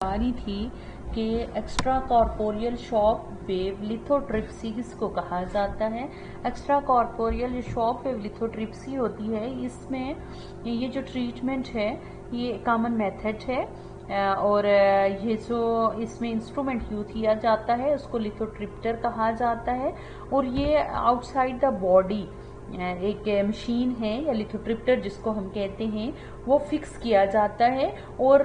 बता रही थी कि extra corporeal shock wave lithotripsy किसको कहा जाता है। Extra corporeal shock wave lithotripsy होती है, इसमें ये जो ट्रीटमेंट है ये कॉमन मेथड है और ये जो इसमें इंस्ट्रूमेंट यूज किया जाता है उसको लिथोट्रिप्टर कहा जाता है और ये आउटसाइड द बॉडी एक मशीन है या लिथोट्रिप्टर जिसको हम कहते हैं वो फिक्स किया जाता है और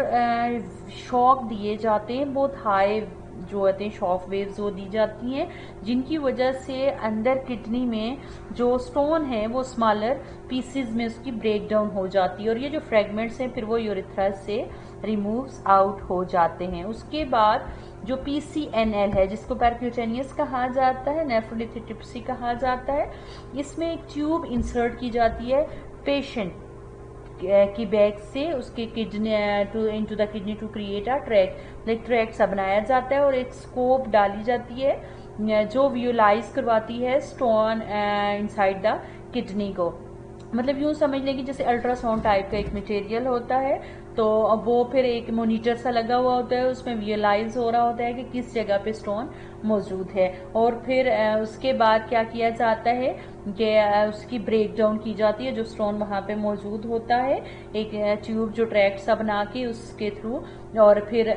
शॉक दिए जाते हैं, बहुत हाई जो होते हैं शॉक वेव्स वो दी जाती हैं, जिनकी वजह से अंदर किडनी में जो स्टोन है वो स्मॉलर पीसेस में उसकी ब्रेक डाउन हो जाती है और ये जो फ्रेगमेंट्स हैं फिर वो यूरेथ्रा से रिमूव्स आउट हो जाते हैं। उसके बाद जो PCNL है जिसको परक्यूटेनियस कहा जाता है, नेफ्रोलिथोट्रिप्सी कहा जाता है, इसमें एक ट्यूब इंसर्ट की जाती है पेशेंट की बैक से उसके kidney into the kidney to create a track, एक ट्रैक सा बनाया जाता है और एक स्कोप डाली जाती है जो विजुलाइज करवाती है स्टोन इनसाइड द किडनी को। मतलब यूं समझ लें कि जैसे अल्ट्रासाउंड टाइप का एक मटेरियल होता है, तो अब वो फिर एक मॉनिटर सा लगा हुआ होता है, उसमें विजुलाइज हो रहा होता है कि किस जगह पे स्टोन मौजूद है और फिर उसके बाद क्या किया जाता है कि उसकी ब्रेक डाउन की जाती है, जो स्टोन वहां पे मौजूद होता है एक ट्यूब जो ट्रैक सा बना के उसके थ्रू, और फिर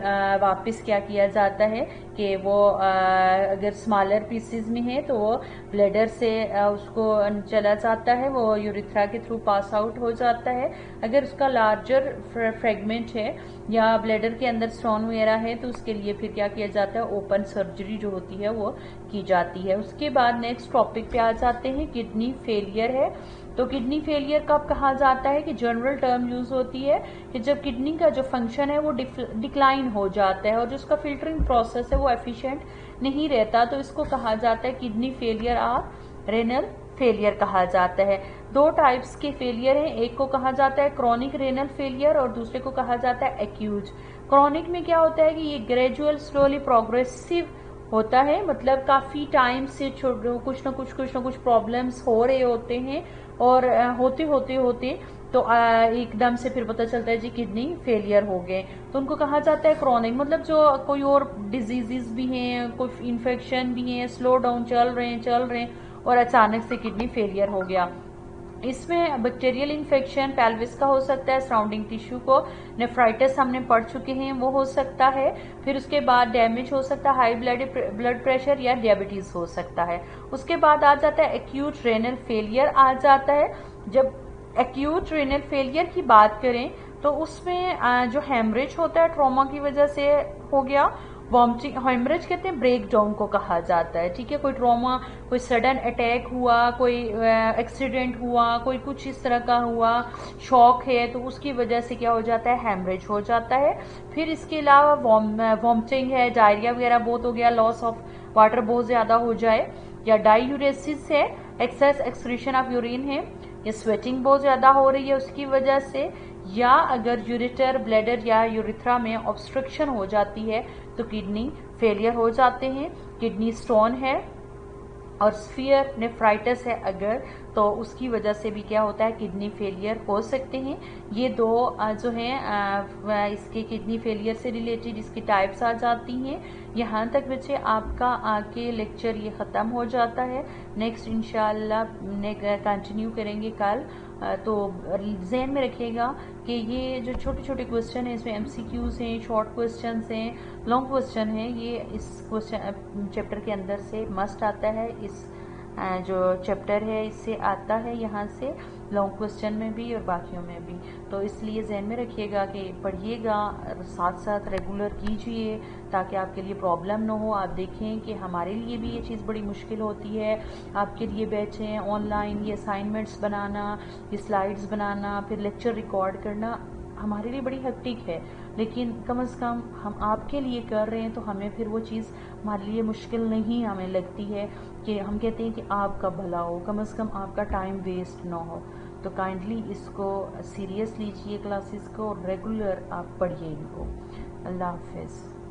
वापस क्या किया जाता है कि वो अगर स्मॉलर पीसेस में है तो वो ब्लैडर से उसको चला जाता है, वो यूरिथ्रा के थ्रू पास आउट हो जाता है। अगर उसका लार्जर फ्रेगमेंट है या ब्लैडर के अंदर स्टोन वगैरह है तो उसके लिए फिर क्या किया जाता है, ओपन सर्जरी जो होती है वो की जाती है। उसके बाद नेक्स्ट टॉपिक पे आ जाते हैं, किडनी फेलियर है। तो किडनी फेलियर कब कहा जाता है कि जनरल टर्म यूज होती है कि जब किडनी का जो फंक्शन है वो डिक्लाइन हो जाता है और जो उसका फिल्टरिंग प्रोसेस है वो एफिशिएंट नहीं रहता, तो इसको कहा जाता है किडनी फेलियर और रेनल फेलियर कहा जाता है। दो टाइप्स के फेलियर हैं, एक को कहा जाता है क्रोनिक रेनल फेलियर और दूसरे को कहा जाता है एक्यूट। क्रोनिक में क्या होता है कि ये ग्रेजुअल स्लोली प्रोग्रेसिव होता है, मतलब काफी टाइम से कुछ ना कुछ प्रॉब्लम्स हो रहे होते हैं और होते होते तो एकदम से फिर पता चलता है जी किडनी फेलियर हो गए, तो उनको कहा जाता है क्रोनिक। मतलब जो कोई और डिजीजेस भी हैं, कुछ इन्फेक्शन भी हैं, स्लो डाउन चल रहे हैं और अचानक से किडनी फेलियर हो गया। इसमें बैक्टीरियल इन्फेक्शन पेल्विस का हो सकता है, सराउंडिंग टिश्यू को नेफ्राइटिस हमने पढ़ चुके हैं वो हो सकता है, फिर उसके बाद डैमेज हो सकता है, हाई ब्लड प्रेशर या डायबिटीज हो सकता है। उसके बाद आ जाता है एक्यूट रेनल फेलियर आ जाता है। जब एक्यूट रेनल फेलियर की बात करें तो उसमें जो हेमरेज होता है ट्रॉमा की वजह से हो गया, वॉमिटिंग, हेमरेज कहते हैं ब्रेक डाउन को कहा जाता है, ठीक है। कोई ट्रॉमा, कोई सडन अटैक हुआ, कोई एक्सीडेंट हुआ, कोई कुछ इस तरह का हुआ, शॉक है, तो उसकी वजह से क्या हो जाता है, हेमरेज हो जाता है। फिर इसके अलावा वॉमिटिंग है, डायरिया वगैरह बहुत हो गया, लॉस ऑफ वाटर बहुत ज्यादा हो जाए, या डायूरेसिस है, एक्सेस एक्सक्रीशन ऑफ यूरिन है, या स्वेटिंग बहुत ज्यादा हो रही है उसकी वजह से, या अगर यूरेटर, ब्लैडर या यूरिथ्रा में ऑब्स्ट्रक्शन हो जाती है तो किडनी फेलियर हो जाते हैं। किडनी स्टोन है और स्फीयर नेफ्राइटिस है अगर, तो उसकी वजह से भी क्या होता है, किडनी फेलियर हो सकते हैं। ये दो जो हैं इसके किडनी फेलियर से रिलेटेड इसकी टाइप्स आ जाती हैं। यहाँ तक बच्चे आपका आके लेक्चर ये ख़त्म हो जाता है। नेक्स्ट इंशाल्लाह कंटिन्यू करेंगे कल। तो ज़हन में रखिएगा कि ये जो छोटे छोटे क्वेश्चन हैं इसमें MCQs हैं, शॉर्ट क्वेश्चन हैं, लॉन्ग क्वेश्चन हैं, ये इस क्वेश्चन चैप्टर के अंदर से मस्ट आता है, इस जो चैप्टर है इससे आता है, यहाँ से लॉन्ग क्वेश्चन में भी और बाकियों में भी। तो इसलिए ज़हन में रखिएगा कि पढ़िएगा, साथ साथ रेगुलर कीजिए ताकि आपके लिए प्रॉब्लम ना हो। आप देखें कि हमारे लिए भी ये चीज़ बड़ी मुश्किल होती है, आपके लिए बैठें ऑनलाइन, ये असाइनमेंट्स बनाना, ये स्लाइड्स बनाना, फिर लेक्चर रिकॉर्ड करना हमारे लिए बड़ी हेक्टिक है, लेकिन कम से कम हम आपके लिए कर रहे हैं तो हमें फिर वो चीज़ हमारे लिए मुश्किल नहीं हमें लगती है, कि हम कहते हैं कि आपका भला हो, कम से कम आपका टाइम वेस्ट ना हो। तो काइंडली इसको सीरियस लीजिए क्लासेस को, रेगुलर आप पढ़िए इनको। अल्लाह हाफिज़।